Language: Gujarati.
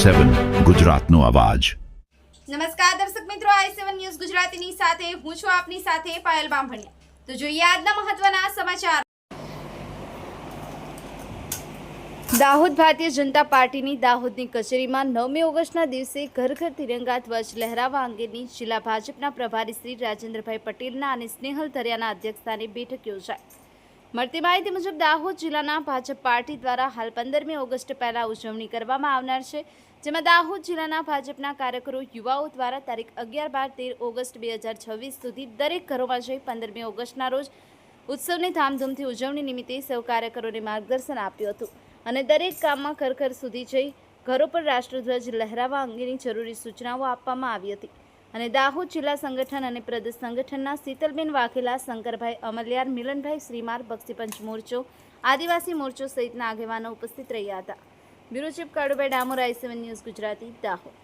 i7 ગુજરાતનો અવાજ। નમસ્કાર દર્શક મિત્રો, i7 ન્યૂઝ ગુજરાતીની સાથે હું છું આપની સાથે પાયલ બામભણિયા। તો જોઈએ આજના મહત્વના સમાચાર। દાહોદ ભારતીય જનતા પાર્ટીની દાહોદની કચેરીમાં 9મી ઓગસ્ટના દિવસે ઘર ઘર તિરંગા ધ્વજ લહેરાવવા અંગેની જિલ્લા ભાજપના પ્રભારી શ્રી રાજેન્દ્રભાઈ પટેલના અને સ્નેહલ ધરિયાના અધ્યક્ષસ્થાને બેઠક યોજાઈ। મળતી માહિતી મુજબ દાહોદ જિલ્લાના ભાજપ પાર્ટી દ્વારા હાલ 15મી ઓગસ્ટ પહેલા ઉજવણી કરવામાં આવનાર છે, જેમાં દાહોદ જિલ્લાના ભાજપના કાર્યકરો યુવાઓ દ્વારા તારીખ 11, 12, 13 ઓગસ્ટ 2026 સુધી દરેક ઘરોમાં જઈ 15મી ઓગસ્ટના રોજ ઉત્સવની ધામધૂમથી ઉજવણી નિમિત્તે સૌ કાર્યકરોને માર્ગદર્શન આપ્યું હતું અને દરેક ગામમાં ઘર ઘર સુધી જઈ ઘરો પર રાષ્ટ્રધ્વજ લહેરાવવા અંગેની જરૂરી સૂચનાઓ આપવામાં આવી હતી અને દાહોદ જિલ્લા સંગઠન અને પ્રદેશ સંગઠનના શીતલબેન વાઘેલા, શંકરભાઈ અમલિયાર, મિલનભાઈ શ્રીમાર, બક્ષીપંચ મોરચો, આદિવાસી મોરચો સહિતના આગેવાનો ઉપસ્થિત રહ્યા હતા। Bureau chief Kalubhai Damor, i7 news Gujarati, Dahod.